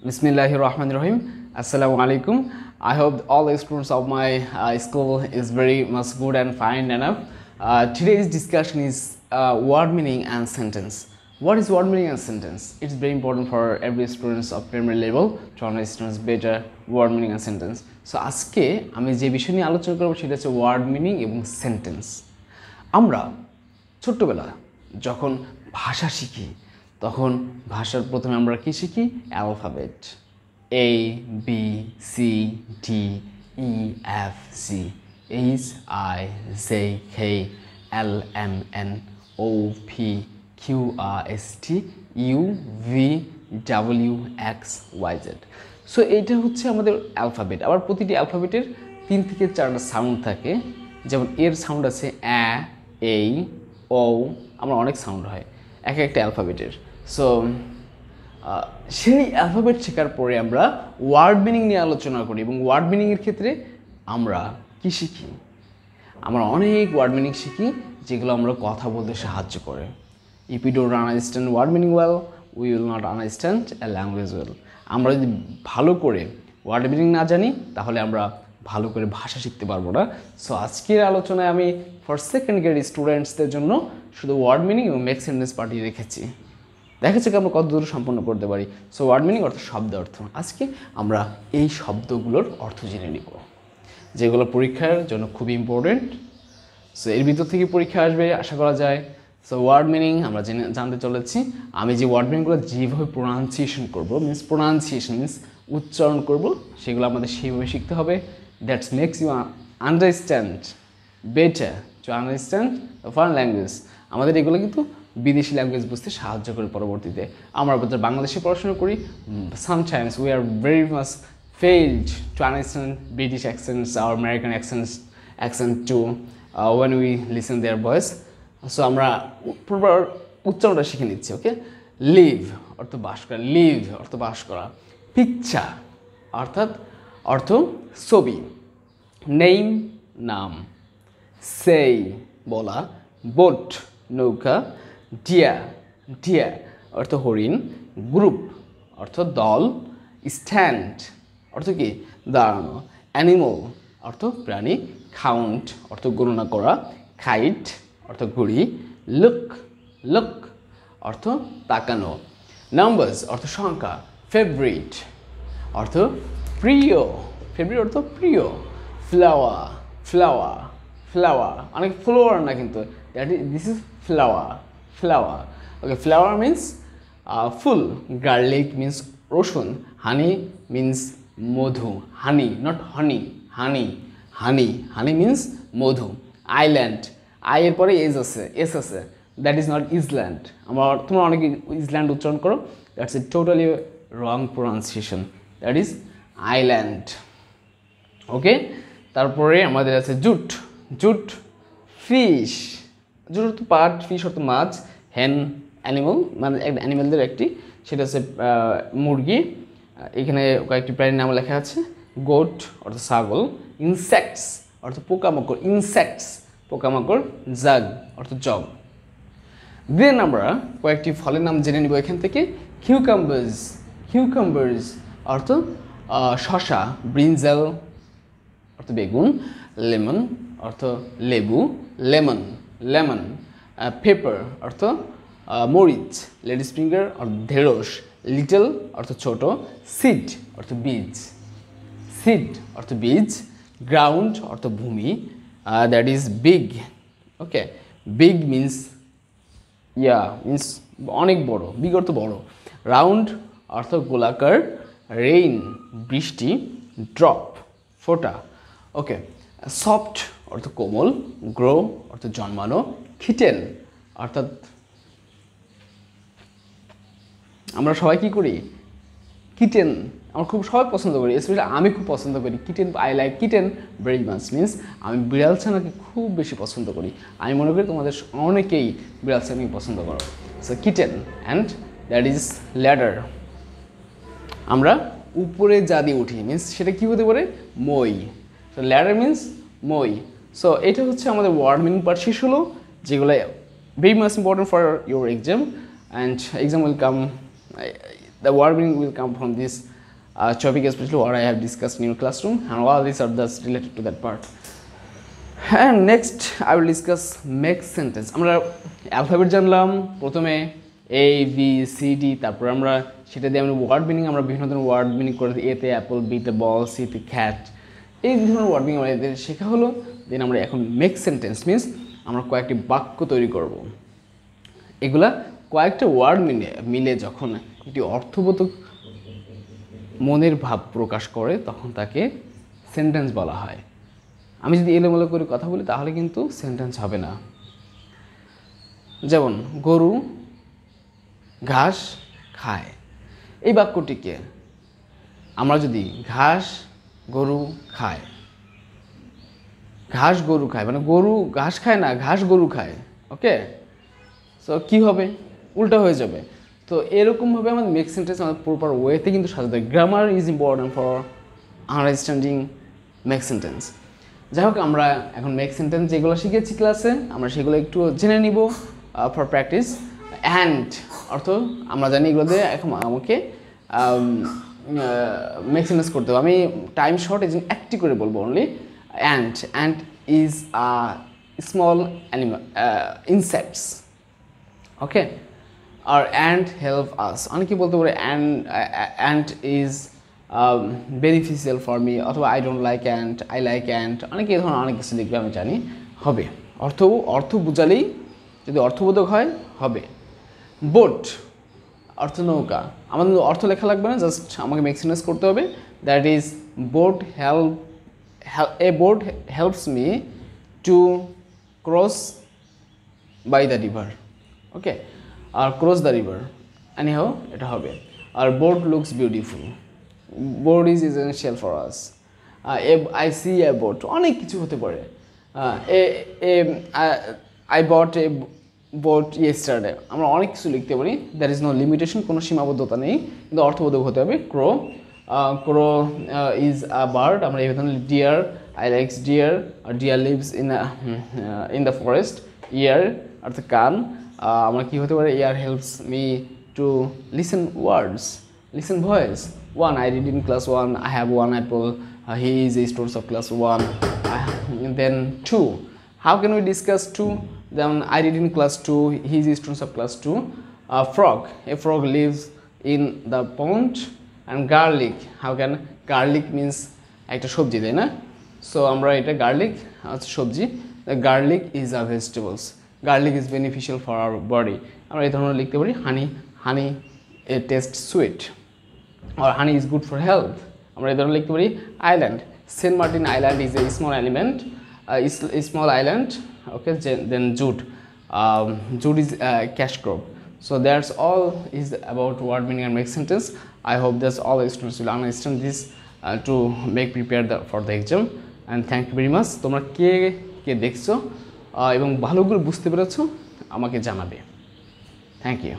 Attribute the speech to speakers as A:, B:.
A: Bismillahir Rahmanir Rahim. Assalamu alaikum. I hope all the students of my school is very much good and fine enough. Today's discussion is word meaning and sentence. What is word meaning and sentence? It's very important for every students of primary level to understand better word meaning and sentence. So আজকে আমি যে বিষয় নিয়ে আলোচনা করব সেটা হচ্ছে word meaning এবং sentence. আমরা ছোটবেলা যখন ভাষা শিখি তখন ভাষার প্রথমে আমরা কি শিখি alphabet A B C D E F C H I J K L M N O P Q R S T U V W X Y Z so এইটা হচ্ছে আমাদের অ্যালফাবেট আবার প্রতিটি অ্যালফাবেটের 3 থেকে 4টা সাউন্ড থাকে যেমন এর সাউন্ড আছে আ এই ও আমরা অনেক সাউন্ড হয় এক একটা অ্যালফাবেটের সো সেই অ্যালফাবেট শেখার পরে আমরা ওয়ার্ড মিনিং নিয়ে আলোচনা করি এবং ওয়ার্ড মিনিংয়ের ক্ষেত্রে আমরা কি শিখি আমরা অনেক ওয়ার্ড মিনিং শিখি যেগুলো আমরা কথা বলতে সাহায্য করে if you don't understand word meaning well we will not understand a language well আমরা যদি ভালো করে ওয়ার্ড মিনিং না জানি তাহলে আমরা ভালো করে ভাষা শিখতে পারবো না সো আজকের আলোচনায় আমি ফর সেকেন্ড গ্রেড স্টুডেন্টসদের জন্য শুধু ওয়ার্ড মিনিং এবং মেক সেন্টেন্স পার্টি রেখেছি দেখাচ্ছে কি আমরা কত দূর সম্পন্ন করতে পারি সো ওয়ার্ড মিনিং অর্থ শব্দ অর্থ আজকে আমরা এই শব্দগুলোর অর্থ জেনে নিব যেগুলো পরীক্ষার জন্য খুব ইম্পর্টেন্ট সো এর ভিতর থেকে পরীক্ষা আসবে আশা করা যায় সো ওয়ার্ড মিনিং আমরা জানতে চলেছি আমি যে ওয়ার্ড মিনিংগুলো যেভাবে প্রোনাউন্সিয়েশন করব প্রোনাউন্সিয়েশন মিন্স উচ্চারণ করব সেগুলো আমাদের সেইভাবে শিখতে হবে that's makes you understand better to understand foreign language আমাদের এগুলো কিন্তু বিদেশি ল্যাঙ্গুয়েজ বুঝতে সাহায্য করে পরবর্তীতে আমরা বাংলাদেশে পড়াশোনা করি sometimes we are very much failed to understand British accents or American accent too when we listen their voice so আমরা প্রপার উচ্চারণটা শিখে নিচ্ছি ওকে লিভ অর্থ বাস করা লিভ অর্থ বাস করা পিকচার অর্থাৎ অর্থ ছবি নেম নাম সেই বলা বোট নৌকা ডিয়ার অর্থ হরিণ গ্রুপ অর্থ দল স্ট্যান্ড অর্থ কি দাঁড়ানো অ্যানিমাল অর্থ প্রাণী কাউন্ট অর্থ গণনা করা কাইট অর্থ ঘড়ি লুক অর্থ তাকানো নাম্বারস অর্থ সংখ্যা ফেভারিট অর্থ প্রিয় ফেভারিট অর্থ প্রিয় ফ্লাওয়ার অনেক ফ্লাওয়ার না কিন্তু this is flower okay flower means ফুল গার্লিক মিন্স রসুন হানি মিন্স মধু হানি নট হানি মিন্স মধু আইল্যান্ড আই এর পরে এস আছে দ্যাট ইজ নট ইসল্যান্ড তোমরা অনেকে ইসল্যান্ড উচ্চারণ করো that's a totally wrong pronunciation that is island okay তারপরে আমাদের আছে জুট ফিশ জুট অর্থ পাট ফিশ অর্থ মাছ হেন অ্যানিমাল মানে অ্যানিমালদের একটি সেটা হচ্ছে মুরগি এখানে কয়েকটি প্রাণীর নাম লেখা আছে গোট অর্থ ছাগল ইনসেক্টস অর্থ পোকামাকড় জাগ অর্থ জগ দেন আমরা কয়েকটি ফলের নাম জেনে নিব এখান থেকে কিউকাম্বার্স অর্থ শসা ব্রিনজাল অর্থ বেগুন লেমন অর্থ লেবু লেমন পেপার অর্থ মরিচ লেডিস ফিঙ্গার অর্থ ঢেঁড়স লিটল অর্থ ছোট সিড অর্থ বীজ গ্রাউন্ড অর্থ ভূমি that is big okay big means অনেক বড় বিগ অর্থ বড় রাউন্ড অর্থ গোলাকার রেইন বৃষ্টি ড্রপ ফোঁটা ওকে সফট অর্থ কোমল গ্রো অর্থ জন্মানো কিটেন অর্থাৎ আমরা সবাই কি করি কিটেন আমরা খুব সবাই পছন্দ করি স্পেশালি আমি খুব পছন্দ করি kitten I like kitten very much means আমি বিড়াল ছানাকে খুব বেশি পছন্দ করি আমি মনে করি তোমাদের অনেকেই বিড়াল ছানাকে পছন্দ করো so kitten and that is ladder আমরা উপরে যা দিয়ে উঠি মিন্স সেটা কী হতে পারে মই সো ল্যাডার মিন্স মই সো এটা হচ্ছে আমাদের ওয়ার্ড মিনিং পার্ট শেষ হলো যেগুলো very much important for your exam and exam will come the word meaning will come from this topic, especially what I have discussed in your classroom, and all these are thus related to that part. And next I will discuss make sentence. আমরা alphabet জানলাম প্রথমে A B C D, তারপর আমরা সেটা দিয়ে আমরা word meaning আমরা বিভিন্ন ধরনের ওয়ার্ড মিনিং করে দিই। এতে অ্যাপল, বিতে বল, সিতে ক্যাট, এই ধরনের ওয়ার্ড মিনিং আমাদের শেখা হলো। দেন আমরা এখন মেক সেন্টেন্স মিনস আমরা কয়েকটি বাক্য তৈরি করব। এগুলা কয়েকটা ওয়ার্ড মিলে যখন একটি অর্থবোধক মনের ভাব প্রকাশ করে তখন তাকে সেন্টেন্স বলা হয়। আমি যদি এলোমেলো করে কথা বলি তাহলে কিন্তু সেন্টেন্স হবে না। যেমন গরু ঘাস খায়, এই বাক্যটিকে আমরা যদি ঘাস গরু খায়, ঘাস গরু খায় মানে গরু ঘাস খায় না, ঘাস গরু খায়, ওকে। সো কী হবে, উল্টা হয়ে যাবে। তো এরকমভাবে আমাদের মেক সেন্টেন্স আমাদের প্রপার ওয়েতে কিন্তু সাজাতে হয়। Grammar is important for understanding make sentence. যাই হোক, আমরা এখন মেক সেন্টেন্স যেগুলো শিখেছি ক্লাসে আমরা সেগুলো একটু জেনে নিব ফর প্র্যাকটিস। অ্যান্ড অর্থ আমরা জানি এগুলোতে এখন আমাকে মেক সেন্টেন্স করতে হবে। আমি টাইম শর্ট এই জন্য একটি করে বলবো only. Ant is a small animal insects, okay. আর অ্যান্ড হেল্প আস, অনেকে বলতে পারে ant is beneficial for me, অথবা I don't like ant, I like ant, অনেকে এই ধরনের অনেক কিছু লিখবে, আমি জানি হবে। অর্থ বুঝালেই যদি অর্থবোধক হয় হবে। বোট অর্থ নৌকা, আমাদের অর্থ লেখা লাগবে না, জাস্ট আমাকে মেক সেন্টেন্স করতে হবে। That is a boat helps me to cross by the river, okay. আর ক্রস দ্য রিভার এনিহাউ এটা হবে। আর boat looks beautiful, boat is essential for us. I see a boat, অনেক কিছু হতে পারে। I bought a boat yesterday, আমরা অনেক কিছু লিখতে পারি। দ্যার ইজ নো লিমিটেশন, কোনো সীমাবদ্ধতা নেই, কিন্তু অর্থবোধক হতে হবে। ক্রো ইজ আ বার্ড, আমরা এই ধরনের ডিয়ার, আই লাইকস ডিয়ার, আর deer lives in the forest. Ear অর্থাৎ কান, আমরা কী হতে পারে, ear helps me to listen words, listen voice. 1, I read in class 1, I have 1 apple, he is a student of class 1. Then 2, how can we discuss 2? Then I read in class 2, he is a student of class 2. Frog, a frog lives in the pond. And garlic, how can, garlic means একটা সবজি, তাই না? So আমরা এটা garlic সবজি, garlic is a vegetables, garlic is beneficial for our body. আমরা এই ধরনের লিখতে পারি। Honey a taste sweet, or honey is good for health, আমরা এই ধরনের লিখতে পারি। Island, Saint Martin island is a small island, okay. Then jute, jute is cash crop. So that's all is about word meaning and make sentence. I hope that's all the students will understand this to make prepared for the exam, and thank you very much. তোমরা কে দেখছো এবং ভালো করে বুঝতে পেরেছো আমাকে জানাবে। Thank you.